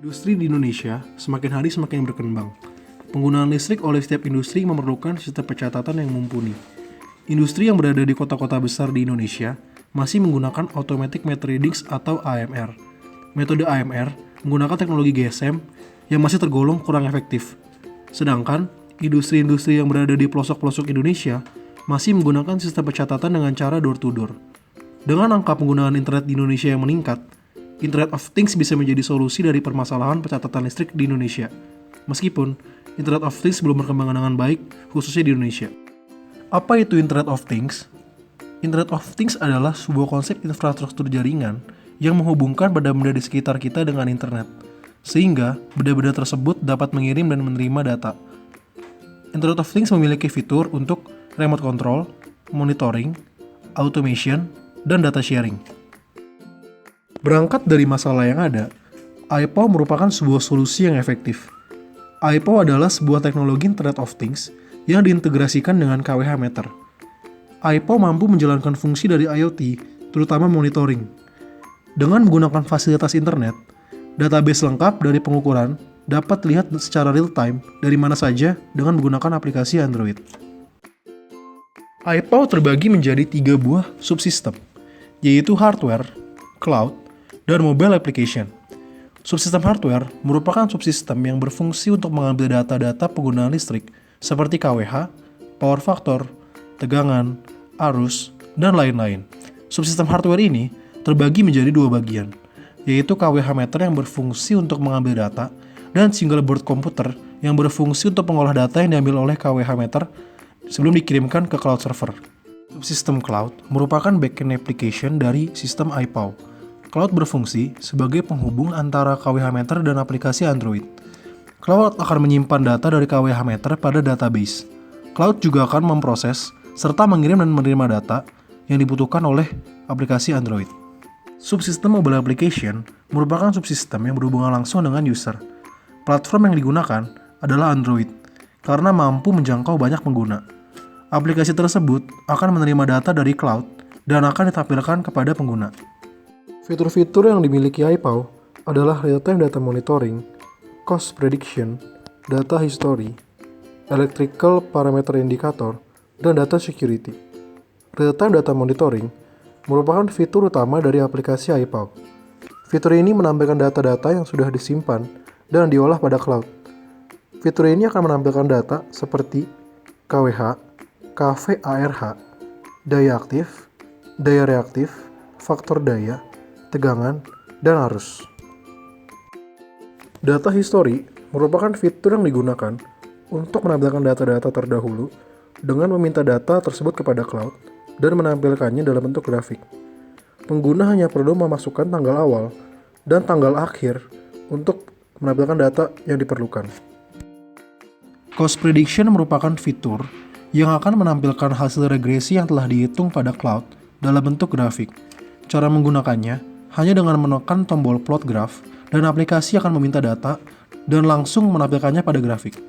Industri di Indonesia semakin hari semakin berkembang. Penggunaan listrik oleh setiap industri memerlukan sistem pencatatan yang mumpuni. Industri yang berada di kota-kota besar di Indonesia masih menggunakan Automatic Meter Readings atau AMR. Metode AMR menggunakan teknologi GSM yang masih tergolong kurang efektif. Sedangkan industri-industri yang berada di pelosok-pelosok Indonesia masih menggunakan sistem pencatatan dengan cara door-to-door. Dengan angka penggunaan internet di Indonesia yang meningkat, Internet of Things bisa menjadi solusi dari permasalahan pencatatan listrik di Indonesia. Meskipun Internet of Things belum berkembang dengan baik, khususnya di Indonesia. Apa itu Internet of Things? Internet of Things adalah sebuah konsep infrastruktur jaringan yang menghubungkan benda-benda di sekitar kita dengan internet, sehingga benda-benda tersebut dapat mengirim dan menerima data. Internet of Things memiliki fitur untuk remote control, monitoring, automation, dan data sharing. Berangkat dari masalah yang ada, IPOW merupakan sebuah solusi yang efektif. IPOW adalah sebuah teknologi Internet of Things yang diintegrasikan dengan KWH meter. IPOW mampu menjalankan fungsi dari IoT, terutama monitoring. Dengan menggunakan fasilitas internet, database lengkap dari pengukuran dapat dilihat secara real-time dari mana saja dengan menggunakan aplikasi Android. IPOW terbagi menjadi 3 buah subsistem, yaitu hardware, cloud, dan mobile application. Subsistem hardware merupakan subsistem yang berfungsi untuk mengambil data-data penggunaan listrik seperti KWH, power factor, tegangan, arus, dan lain-lain. Subsistem hardware ini terbagi menjadi 2 bagian, yaitu KWH meter yang berfungsi untuk mengambil data dan single board computer yang berfungsi untuk mengolah data yang diambil oleh KWH meter sebelum dikirimkan ke cloud server. Subsistem cloud merupakan backend application dari sistem IPOW. Cloud berfungsi sebagai penghubung antara KWH meter dan aplikasi Android. Cloud akan menyimpan data dari KWH meter pada database. Cloud juga akan memproses serta mengirim dan menerima data yang dibutuhkan oleh aplikasi Android. Subsistem mobile application merupakan subsistem yang berhubungan langsung dengan user. Platform yang digunakan adalah Android karena mampu menjangkau banyak pengguna. Aplikasi tersebut akan menerima data dari cloud dan akan ditampilkan kepada pengguna. Fitur-fitur yang dimiliki IPOW adalah real-time data monitoring, cost prediction, data history, electrical parameter indicator, dan data security. Real-time data monitoring merupakan fitur utama dari aplikasi IPOW. Fitur ini menampilkan data-data yang sudah disimpan dan diolah pada cloud. Fitur ini akan menampilkan data seperti KWH, KVARH, daya aktif, daya reaktif, faktor daya, tegangan, dan arus. Data history merupakan fitur yang digunakan untuk menampilkan data-data terdahulu dengan meminta data tersebut kepada cloud dan menampilkannya dalam bentuk grafik. Pengguna hanya perlu memasukkan tanggal awal dan tanggal akhir untuk menampilkan data yang diperlukan. Cost prediction merupakan fitur yang akan menampilkan hasil regresi yang telah dihitung pada cloud dalam bentuk grafik. Cara menggunakannya hanya dengan menekan tombol plot graph dan aplikasi akan meminta data dan langsung menampilkannya pada grafik.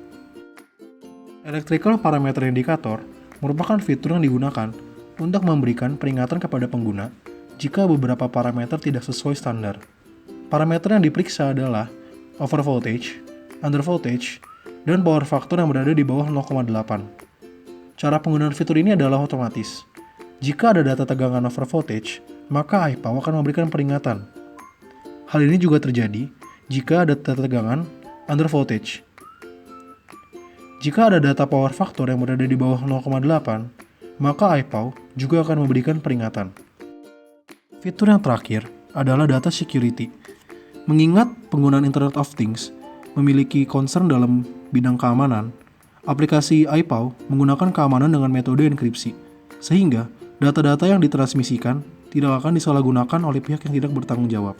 Electrical parameter indicator merupakan fitur yang digunakan untuk memberikan peringatan kepada pengguna jika beberapa parameter tidak sesuai standar. Parameter yang diperiksa adalah over voltage, under voltage, dan power factor yang berada di bawah 0,8. Cara penggunaan fitur ini adalah otomatis. Jika ada data tegangan over voltage, maka IPOW akan memberikan peringatan. Hal ini juga terjadi jika ada data tegangan under voltage. Jika ada data power factor yang berada di bawah 0,8, maka IPOW juga akan memberikan peringatan. Fitur yang terakhir adalah data security. Mengingat penggunaan Internet of Things memiliki concern dalam bidang keamanan, aplikasi IPOW menggunakan keamanan dengan metode enkripsi, sehingga data-data yang ditransmisikan tidak akan disalahgunakan oleh pihak yang tidak bertanggung jawab.